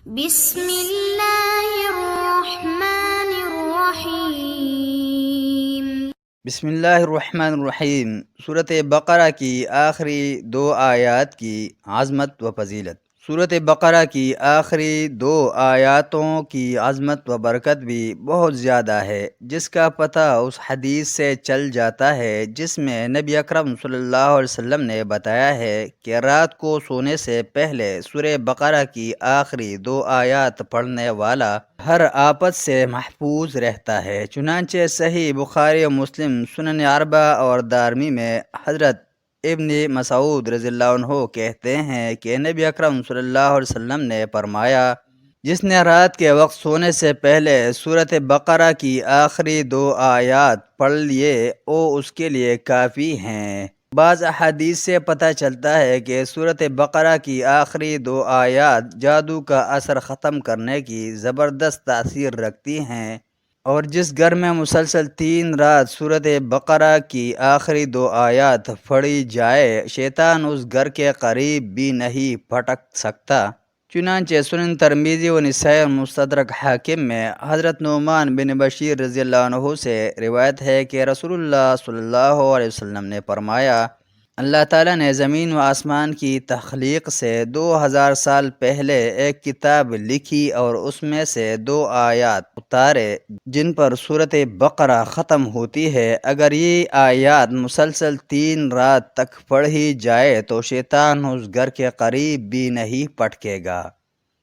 بسم اللہ الرحمن الرحیم۔ بسم اللہ الرحمن الرحیم۔ سورۃ بقرہ کی آخری دو آیات کی عظمت و فضیلت۔ سورۃ بقرہ کی آخری دو آیاتوں کی عظمت و برکت بھی بہت زیادہ ہے، جس کا پتہ اس حدیث سے چل جاتا ہے جس میں نبی اکرم صلی اللہ علیہ وسلم نے بتایا ہے کہ رات کو سونے سے پہلے سورہ بقرہ کی آخری دو آیات پڑھنے والا ہر آفت سے محفوظ رہتا ہے۔ چنانچہ صحیح بخاری و مسلم، سنن اربعہ اور دارمی میں حضرت ابن مسعود رضی اللہ عنہ کہتے ہیں کہ نبی اکرم صلی اللہ علیہ وسلم نے فرمایا، جس نے رات کے وقت سونے سے پہلے سورۃ بقرہ کی آخری دو آیات پڑھ لیے وہ اس کے لیے کافی ہیں۔ بعض احادیث سے پتہ چلتا ہے کہ سورۃ بقرہ کی آخری دو آیات جادو کا اثر ختم کرنے کی زبردست تاثیر رکھتی ہیں، اور جس گھر میں مسلسل 3 رات سورۃ بقرہ کی آخری دو آیات پڑھی جائے، شیطان اس گھر کے قریب بھی نہیں پھٹک سکتا۔ چنانچہ سنن ترمذی و نسائی اور مستدرک حاکم میں حضرت نعمان بن بشیر رضی اللہ عنہ سے روایت ہے کہ رسول اللہ صلی اللہ علیہ وسلم نے فرمایا، اللہ تعالیٰ نے زمین و آسمان کی تخلیق سے 2000 سال پہلے ایک کتاب لکھی اور اس میں سے 2 آیات اتارے جن پر سورۃ بقرہ ختم ہوتی ہے۔ اگر یہ آیات مسلسل 3 رات تک پڑھی جائے تو شیطان اس گھر کے قریب بھی نہیں پٹکے گا۔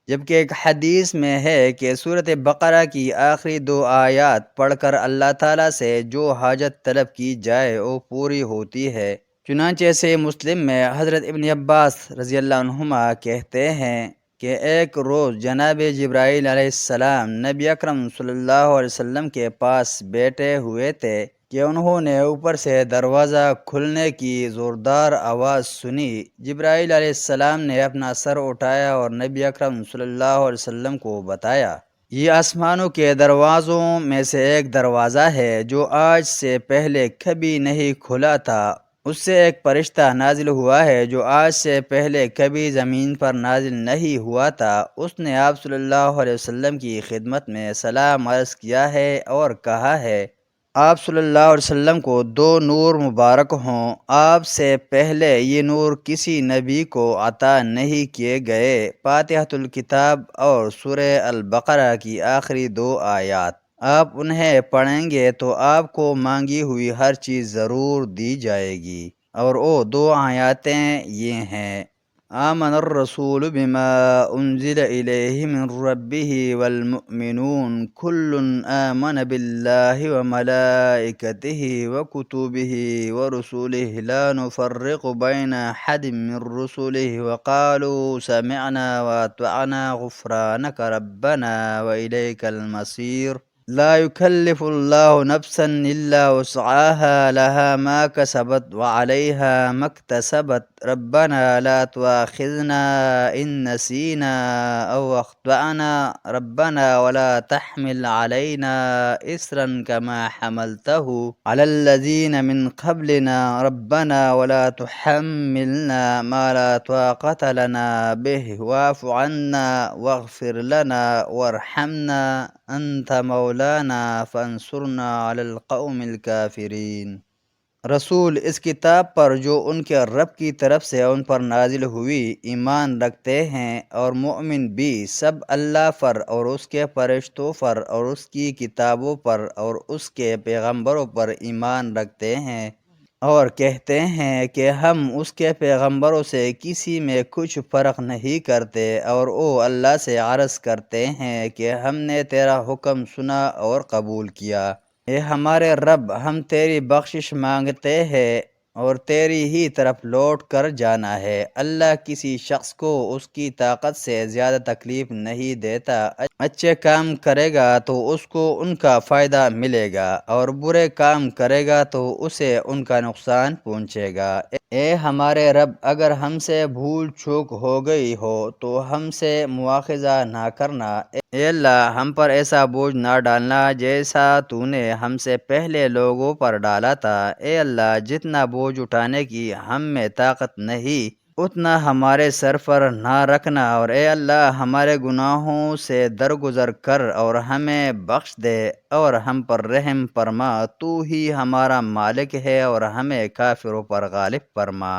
جبکہ ایک حدیث میں ہے کہ سورۃ بقرہ کی آخری 2 آیات پڑھ کر اللہ تعالیٰ سے جو حاجت طلب کی جائے وہ پوری ہوتی ہے۔ چنانچہ سے مسلم میں حضرت ابن عباس رضی اللہ عنہما کہتے ہیں کہ ایک روز جناب جبرائیل علیہ السلام نبی اکرم صلی اللہ علیہ وسلم کے پاس بیٹھے ہوئے تھے کہ انہوں نے اوپر سے دروازہ کھلنے کی زوردار آواز سنی۔ جبرائیل علیہ السلام نے اپنا سر اٹھایا اور نبی اکرم صلی اللہ علیہ وسلم کو بتایا، یہ آسمانوں کے دروازوں میں سے ایک دروازہ ہے جو آج سے پہلے کبھی نہیں کھلا تھا۔ اس سے ایک فرشتہ نازل ہوا ہے جو آج سے پہلے کبھی زمین پر نازل نہیں ہوا تھا۔ اس نے آپ صلی اللہ علیہ وسلم کی خدمت میں سلام عرض کیا ہے اور کہا ہے، آپ صلی اللہ علیہ وسلم کو 2 نور مبارک ہوں، آپ سے پہلے یہ نور کسی نبی کو عطا نہیں کیے گئے، فاتحۃ الکتاب اور سورہ البقرہ کی آخری 2 آیات۔ آپ انہیں پڑھیں گے تو آپ کو مانگی ہوئی ہر چیز ضرور دی جائے گی، اور وہ 2 آیاتیں یہ ہیں، آمن الرسول بما انزل الیہ من ربہ والمؤمنون کل آمن باللہ وملائکتہ وکتبہ ورسلہ لا نفرق بین احد من رسلہ وقالوا سمعنا واطعنا غفرانک ربنا والیک المصیر۔ لا يكلف الله نفسا إلا وسعها لها ما كسبت وعليها ما اكتسبت ربنا لا تؤاخذنا إن نسينا أو أخطأنا ربنا ولا تحمل علينا إصرا كما حملته على الذين من قبلنا ربنا ولا تحملنا ما لا طاقة لنا به واعف عنا واغفر لنا وارحمنا انت مولانا فانصرنا علی القوم الکافرین۔ رسول اس کتاب پر جو ان کے رب کی طرف سے ان پر نازل ہوئی ایمان رکھتے ہیں، اور مومن بھی سب اللہ پر اور اس کے فرشتوں پر اور اس کی کتابوں پر اور اس کے پیغمبروں پر ایمان رکھتے ہیں، اور کہتے ہیں کہ ہم اس کے پیغمبروں سے کسی میں کچھ فرق نہیں کرتے، اور وہ اللہ سے عرض کرتے ہیں کہ ہم نے تیرا حکم سنا اور قبول کیا۔ اے ہمارے رب، ہم تیری بخشش مانگتے ہیں اور تیری ہی طرف لوٹ کر جانا ہے۔ اللہ کسی شخص کو اس کی طاقت سے زیادہ تکلیف نہیں دیتا۔ اچھے کام کرے گا تو اس کو ان کا فائدہ ملے گا، اور برے کام کرے گا تو اسے ان کا نقصان پہنچے گا۔ اے ہمارے رب، اگر ہم سے بھول چوک ہو گئی ہو تو ہم سے مواخذہ نہ کرنا۔ اے اللہ، ہم پر ایسا بوجھ نہ ڈالنا جیسا تو نے ہم سے پہلے لوگوں پر ڈالا تھا۔ اے اللہ، جتنا بوجھ اٹھانے کی ہم میں طاقت نہیں اتنا ہمارے سر پر نہ رکھنا، اور اے اللہ ہمارے گناہوں سے درگزر کر اور ہمیں بخش دے اور ہم پر رحم فرما، تو ہی ہمارا مالک ہے اور ہمیں کافروں پر غالب فرما۔